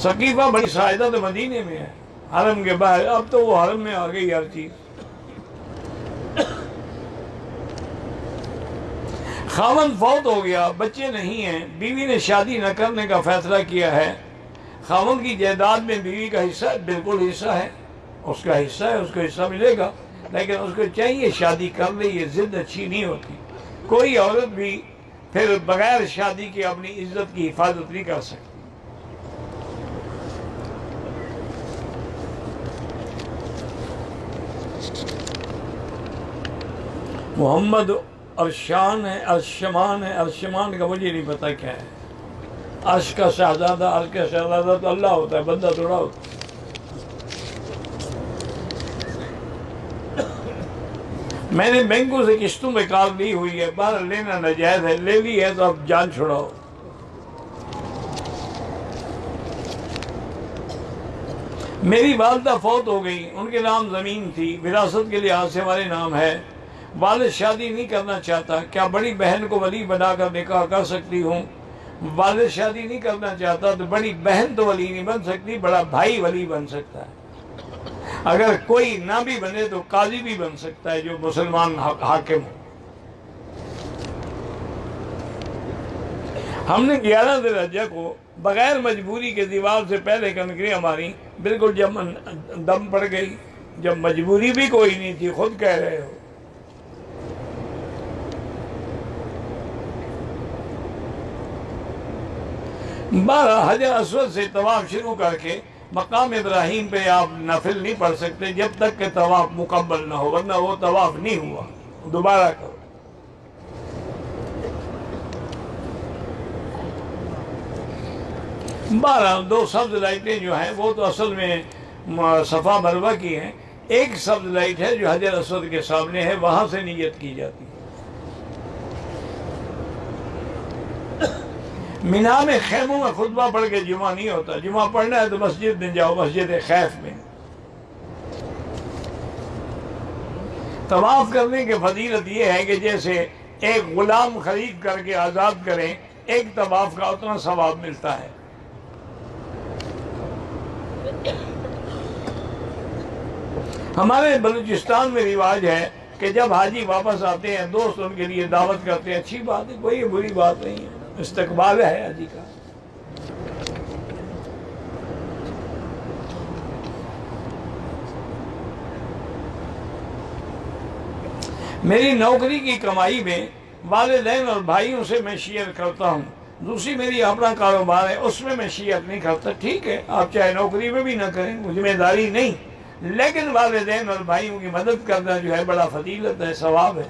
ثقیفہ بڑی ساعدہ تو مدینے میں ہے، حرم کے باہر، اب تو وہ حرم میں آ گئی ہر چیز۔ خاوند فوت ہو گیا، بچے نہیں ہیں، بیوی نے شادی نہ کرنے کا فیصلہ کیا ہے۔ خاوند کی جائیداد میں بیوی کا حصہ بالکل حصہ ہے، اس کا حصہ ہے، اس کو حصہ ملے گا، لیکن اس کو چاہیے شادی کر لے، یہ ضد اچھی نہیں ہوتی۔ کوئی عورت بھی پھر بغیر شادی کے اپنی عزت کی حفاظت نہیں کر سکتی۔ محمد ارشان ہے، ارشمان ہے، ارشمان کا مجھے نہیں پتا کیا ہے۔ عرش کا شہزادہ، عرش کا شہزادہ تو اللہ ہوتا ہے، بندہ تھوڑا ہوتا ہے۔ میں نے بینکوں سے قسطوں میں کار لی ہوئی ہے، باہر لینا ناجائز ہے، لے لی ہے تو اب جان چھڑاؤ۔ میری والدہ فوت ہو گئی، ان کے نام زمین تھی، وراثت کے لحاظ سے ہمارے نام ہے۔ والد شادی نہیں کرنا چاہتا، کیا بڑی بہن کو ولی بنا کر نکاح کر سکتی ہوں؟ والد شادی نہیں کرنا چاہتا تو بڑی بہن تو ولی نہیں بن سکتی، بڑا بھائی ولی بن سکتا ہے۔ اگر کوئی نہ بھی بنے تو قاضی بھی بن سکتا ہے جو مسلمان حاکم ہو۔ ہم نے 11 ذی الحجہ کو بغیر مجبوری کے دیوار سے پہلے کنکریاں ماری، بالکل جب دم پڑ گئی، جب مجبوری بھی کوئی نہیں تھی، خود کہہ رہے ہو۔ حجر اسود سے طواف شروع کر کے مقام ابراہیم پہ آپ نفل نہیں پڑھ سکتے جب تک کہ طواف مکمل نہ ہو، ورنہ وہ طواف نہیں ہوا، دوبارہ کرو۔ دو سبز لائٹیں جو ہیں وہ تو اصل میں صفا مروہ کی ہیں، ایک سبز لائٹ ہے جو حجر اسود کے سامنے ہے، وہاں سے نیت کی جاتی ہے۔ مینا میں خیموں میں خطبہ پڑھ کے جمعہ نہیں ہوتا، جمعہ پڑھنا ہے تو مسجد میں جاؤ، مسجد خیف میں۔ طواف کرنے کی فضیلت یہ ہے کہ جیسے ایک غلام خرید کر کے آزاد کریں، ایک طواف کا اتنا ثواب ملتا ہے۔ ہمارے بلوچستان میں رواج ہے کہ جب حاجی واپس آتے ہیں دوست ان کے لیے دعوت کرتے ہیں، اچھی بات ہے، کوئی بری بات نہیں ہے، استقبال ہے حاجی کا۔ میری نوکری کی کمائی میں والدین اور بھائیوں سے میں شیئر کرتا ہوں، دوسری میری اپنا کاروبار ہے، اس میں شیئر نہیں کرتا۔ ٹھیک ہے، آپ چاہے نوکری میں بھی نہ کریں، ذمہ داری نہیں، لیکن والدین اور بھائیوں کی مدد کرنا جو ہے بڑا فضیلت ہے، ثواب ہے۔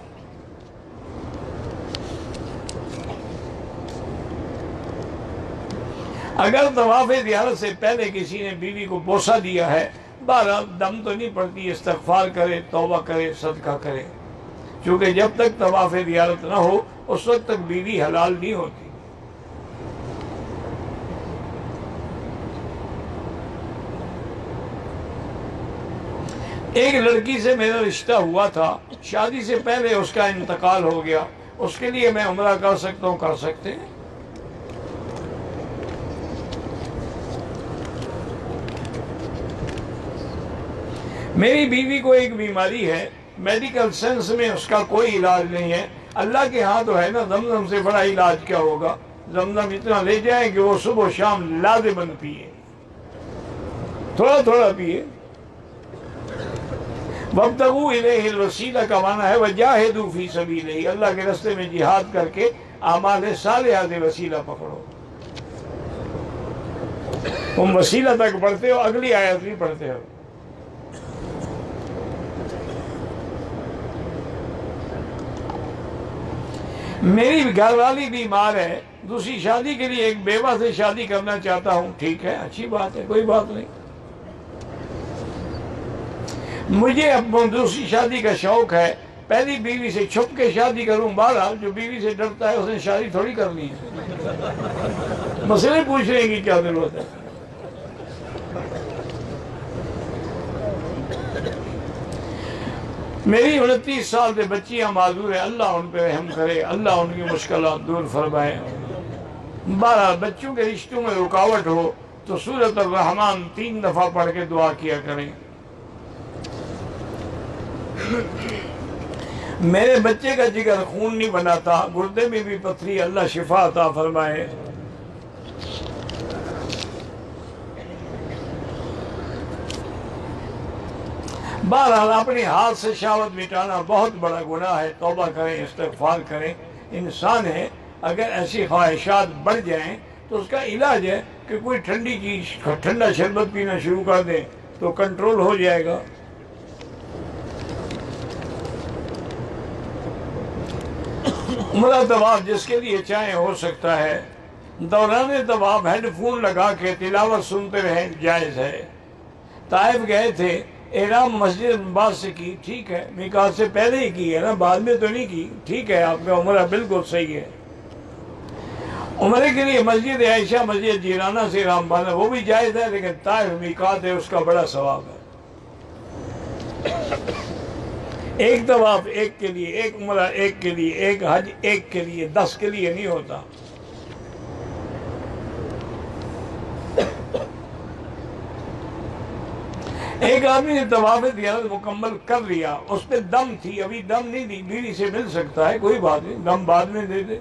اگر طواف زیارت سے پہلے کسی نے بیوی کو بوسہ دیا ہے، بہرحال دم تو نہیں پڑتی، استغفار کرے، توبہ کرے، صدقہ کرے، کیونکہ جب تک طواف زیارت نہ ہو اس وقت تک بیوی حلال نہیں ہوتی۔ ایک لڑکی سے میرا رشتہ ہوا تھا، شادی سے پہلے اس کا انتقال ہو گیا، اس کے لیے میں عمرہ کر سکتا ہوں؟ کر سکتے ہیں۔ میری بیوی کو ایک بیماری ہے، میڈیکل سینس میں اس کا کوئی علاج نہیں ہے، اللہ کے ہاں تو ہے نا، زمزم سے بڑا علاج کیا ہوگا؟ زمزم اتنا لے جائیں کہ وہ صبح و شام لازماً پیئے، تھوڑا تھوڑا پیئے۔ وَابْتَغُوا إِلَيْهِ الْوَسِيلَةَ کا معنی ہے وَجَاهِدُوا فِي سَبِيلِهِ، اللہ کے راستے میں جہاد کر کے اعمال صالحہ سے وسیلہ پکڑو۔ تم وسیلہ تک پڑھتے ہو، اگلی آیت بھی پڑھتے ہو۔ میری گھر والی بیمار ہے، دوسری شادی کے لیے ایک بیوہ سے شادی کرنا چاہتا ہوں، ٹھیک ہے، اچھی بات ہے، کوئی بات نہیں۔ مجھے اب دوسری شادی کا شوق ہے، پہلی بیوی سے چھپ کے شادی کروں، بہرحال جو بیوی سے ڈرتا ہے اس نے شادی تھوڑی کرنی ہے، مسئلے پوچھنے کی کیا ضرورت ہے؟ میری 29 سال سے بچیاں معذور ہیں، اللہ ان پہ رحم کرے، اللہ ان کی مشکلات دور فرمائے۔ بہرحال بچوں کے رشتوں میں رکاوٹ ہو تو سورۃ الرحمن 3 دفعہ پڑھ کے دعا کیا کریں۔ میرے بچے کا جگر خون نہیں بناتا، گردے میں بھی پتھری، اللہ شفا عطا فرمائے۔ بہرحال اپنے ہاتھ سے شہوت مٹانا بہت بڑا گناہ ہے، توبہ کریں، استغفار کریں۔ انسان ہے، اگر ایسی خواہشات بڑھ جائیں تو اس کا علاج ہے کہ کوئی ٹھنڈی چیز، ٹھنڈا شربت پینا شروع کر دیں تو کنٹرول ہو جائے گا۔ عمرہ طواف جس کے لیے چاہیں ہو سکتا ہے، دوران طواف ہیڈ فون لگا کے تلاوت سنتے رہیں، جائز ہے۔ طائف گئے تھے، احرام مسجد عباس سے کی، ٹھیک ہے، میقات سے پہلے ہی کی ہے نا، بعد میں تو نہیں کی، ٹھیک ہے، آپ کا عمرہ بالکل صحیح ہے۔ عمرے کے لیے مسجد عائشہ، مسجد جیرانہ سے احرام باندھنا وہ بھی جائز ہے، لیکن طائف میقات ہے، اس کا بڑا ثواب ہے۔ ایک طواف ایک کے لیے، ایک عمرہ ایک کے لیے، ایک حج ایک کے لیے، 10 کے لیے نہیں ہوتا۔ ایک آدمی نے طواف زیارت مکمل کر لیا، اس پہ دم تھی، ابھی دم نہیں دی، بیوی سے مل سکتا ہے، کوئی بات نہیں، دم بعد میں دے دے۔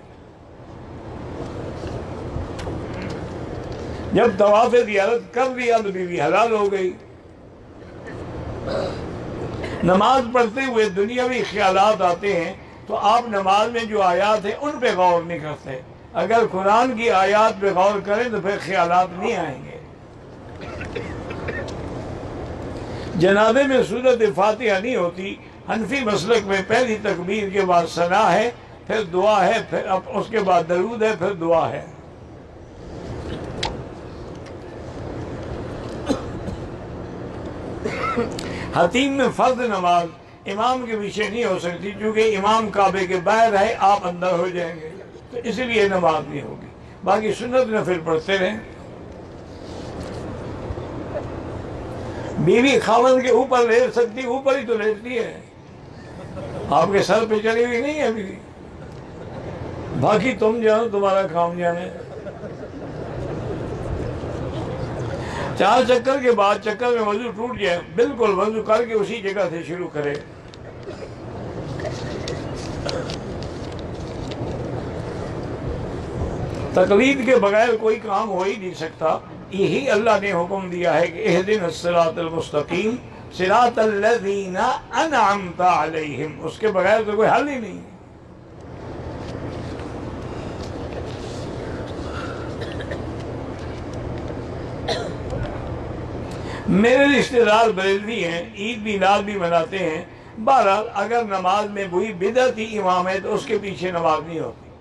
جب طواف زیارت کر لیا تو بیوی حلال ہو گئی۔ نماز پڑھتے ہوئے دنیاوی خیالات آتے ہیں تو آپ نماز میں جو آیات ہیں ان پہ غور نہیں کرتے۔ اگر قرآن کی آیات پہ غور کریں تو پھر خیالات نہیں آئیں گے۔ جنازے میں سورۃ فاتحہ نہیں ہوتی، حنفی مسلک میں پہلی تکبیر کے بعد ثنا ہے، پھر دعا ہے، پھر اس کے بعد درود ہے، پھر دعا ہے۔ حتیم میں فرض نماز امام کے پیچھے نہیں ہو سکتی، کیونکہ امام کعبے کے باہر ہے، آپ اندر ہو جائیں گے، تو اس لیے نماز نہیں ہوگی۔ باقی سنت نفل پڑھتے رہیں۔ بیوی خاوند کے اوپر لیٹ سکتی، اوپر ہی تو لیٹتی ہے، آپ کے سر پہ چلی ہوئی نہیں ہے بیوی۔ باقی تم جانو، تمہارا کام جانے۔ 4 چکر کے بعد چکر میں وضو ٹوٹ جائے، بالکل وضو کر کے اسی جگہ سے شروع کرے۔ تقلید کے بغیر کوئی کام ہو ہی نہیں سکتا۔ یہی اللہ نے حکم دیا ہے کہ اہدنا الصراط المستقیم صراط الذین انعمت علیہم، اس کے بغیر تو کوئی حل ہی نہیں ہے۔ میرے رشتہ دار بریلوی ہیں، عید میلاد بھی مناتے ہیں۔ بہرحال اگر نماز میں کوئی بدعتی امام ہے تو اس کے پیچھے نماز نہیں ہوتی۔